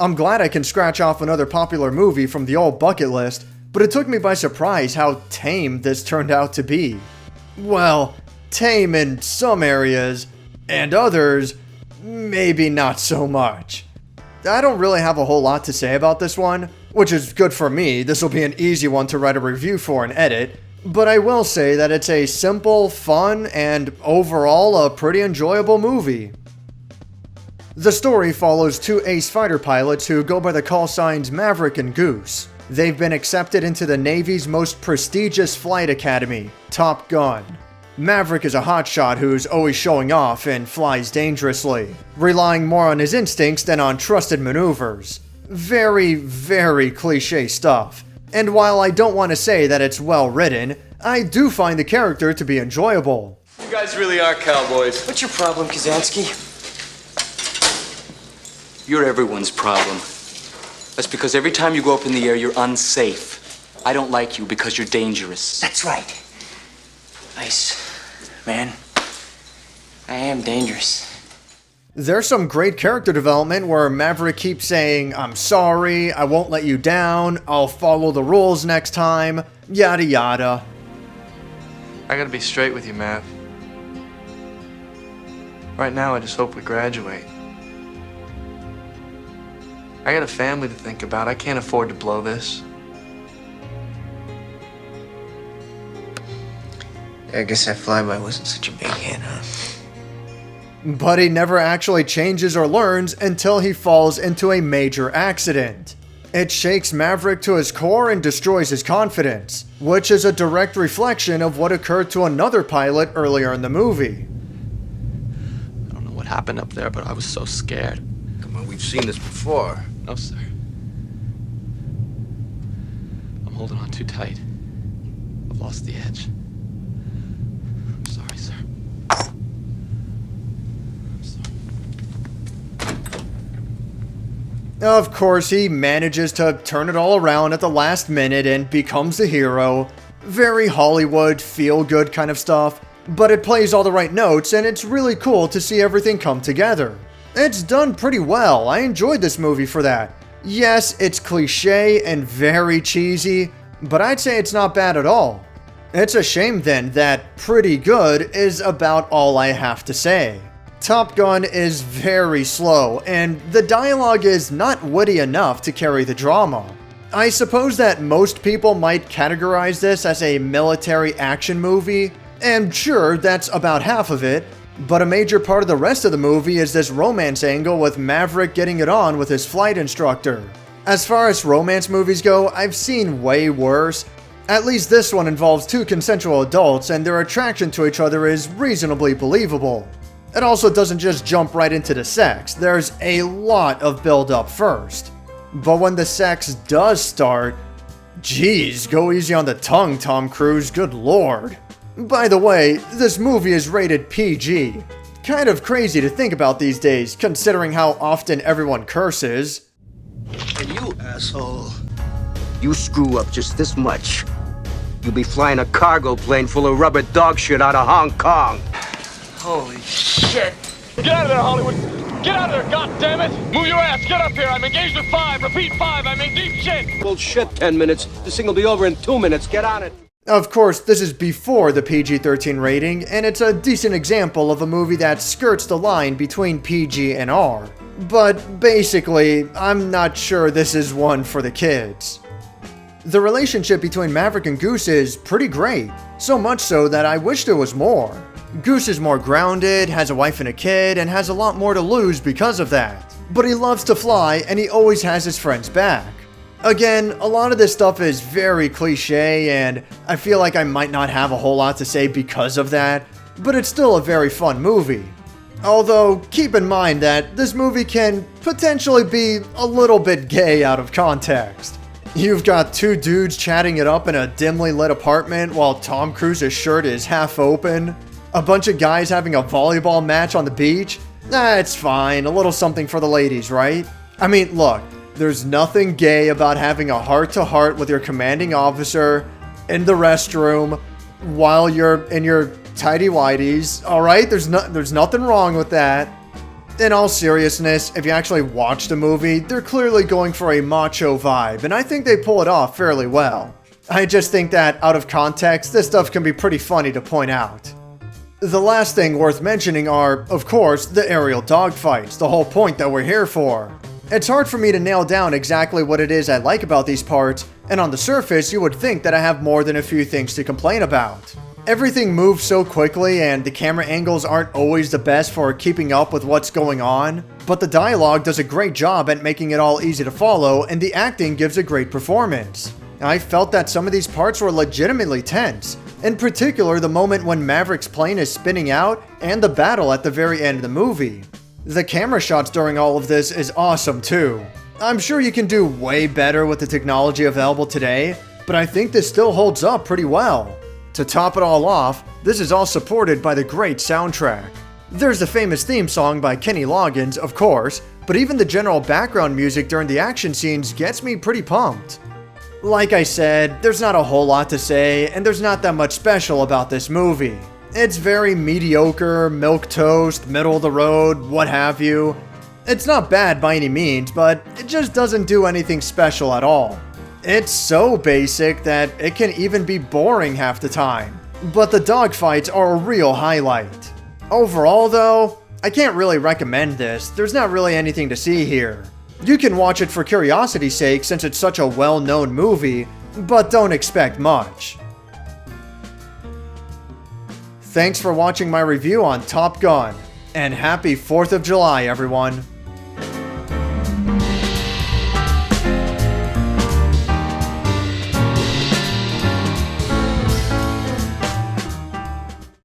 I'm glad I can scratch off another popular movie from the old bucket list, but it took me by surprise how tame this turned out to be. Well, tame in some areas, and others, maybe not so much. I don't really have a whole lot to say about this one, which is good for me. This will be an easy one to write a review for and edit, but I will say that it's a simple, fun, and overall a pretty enjoyable movie. The story follows two ace fighter pilots who go by the call signs Maverick and Goose. They've been accepted into the Navy's most prestigious flight academy, Top Gun. Maverick is a hotshot who's always showing off and flies dangerously, relying more on his instincts than on trusted maneuvers. Very, very cliche stuff. And while I don't want to say that it's well written, I do find the character to be enjoyable. You guys really are cowboys. What's your problem, Kazansky? You're everyone's problem. That's because every time you go up in the air, you're unsafe. I don't like you because you're dangerous. That's right. Nice, man. I am dangerous. There's some great character development where Maverick keeps saying, "I'm sorry, I won't let you down, I'll follow the rules next time," yada yada. I gotta be straight with you, Mav. Right now, I just hope we graduate. I got a family to think about. I can't afford to blow this. I guess that flyby wasn't such a big hit, huh? But he never actually changes or learns until he falls into a major accident. It shakes Maverick to his core and destroys his confidence, which is a direct reflection of what occurred to another pilot earlier in the movie. I don't know what happened up there, but I was so scared. Come on, we've seen this before. No, sir. I'm holding on too tight. I've lost the edge. I'm sorry, sir. Of course, he manages to turn it all around at the last minute and becomes the hero. Very Hollywood, feel-good kind of stuff, but it plays all the right notes and it's really cool to see everything come together. It's done pretty well. I enjoyed this movie for that. Yes, it's cliche and very cheesy, but I'd say it's not bad at all. It's a shame then that pretty good is about all I have to say. Top Gun is very slow, and the dialogue is not witty enough to carry the drama. I suppose that most people might categorize this as a military action movie, and sure, that's about half of it, but a major part of the rest of the movie is this romance angle with Maverick getting it on with his flight instructor. As far as romance movies go, I've seen way worse. At least this one involves two consensual adults and their attraction to each other is reasonably believable. It also doesn't just jump right into the sex, there's a lot of build-up first. But when the sex does start, geez, go easy on the tongue, Tom Cruise, good lord. By the way, this movie is rated PG. Kind of crazy to think about these days, considering how often everyone curses. And you, asshole. You screw up just this much, you'll be flying a cargo plane full of rubber dog shit out of Hong Kong. Holy shit. Get out of there, Hollywood! Get out of there, goddammit! Move your ass, get up here, I'm engaged with 5, repeat 5, I'm in deep shit! Bullshit, 10 minutes. This thing will be over in 2 minutes, get on it. Of course, this is before the PG-13 rating, and it's a decent example of a movie that skirts the line between PG and R. But basically, I'm not sure this is one for the kids. The relationship between Maverick and Goose is pretty great, so much so that I wish there was more. Goose is more grounded, has a wife and a kid, and has a lot more to lose because of that. But he loves to fly, and he always has his friends back. Again, a lot of this stuff is very cliche, and I feel like I might not have a whole lot to say because of that, but it's still a very fun movie. Although, keep in mind that this movie can potentially be a little bit gay out of context. You've got two dudes chatting it up in a dimly lit apartment while Tom Cruise's shirt is half open. A bunch of guys having a volleyball match on the beach. It's fine, a little something for the ladies, right? I mean, look, there's nothing gay about having a heart-to-heart with your commanding officer in the restroom while you're in your tighty-whities, alright? There's nothing wrong with that. In all seriousness, if you actually watch the movie, they're clearly going for a macho vibe, and I think they pull it off fairly well. I just think that, out of context, this stuff can be pretty funny to point out. The last thing worth mentioning are, of course, the aerial dogfights, the whole point that we're here for. It's hard for me to nail down exactly what it is I like about these parts, and on the surface you would think that I have more than a few things to complain about. Everything moves so quickly and the camera angles aren't always the best for keeping up with what's going on, but the dialogue does a great job at making it all easy to follow and the acting gives a great performance. I felt that some of these parts were legitimately tense, in particular the moment when Maverick's plane is spinning out and the battle at the very end of the movie. The camera shots during all of this is awesome too. I'm sure you can do way better with the technology available today, but I think this still holds up pretty well. To top it all off, this is all supported by the great soundtrack. There's the famous theme song by Kenny Loggins, of course, but even the general background music during the action scenes gets me pretty pumped. Like I said, there's not a whole lot to say, and there's not that much special about this movie. It's very mediocre, milquetoast, middle of the road, what have you. It's not bad by any means, but it just doesn't do anything special at all. It's so basic that it can even be boring half the time. But the dogfights are a real highlight. Overall though, I can't really recommend this. There's not really anything to see here. You can watch it for curiosity's sake since it's such a well-known movie, but don't expect much. Thanks for watching my review on Top Gun, and happy 4th of July everyone!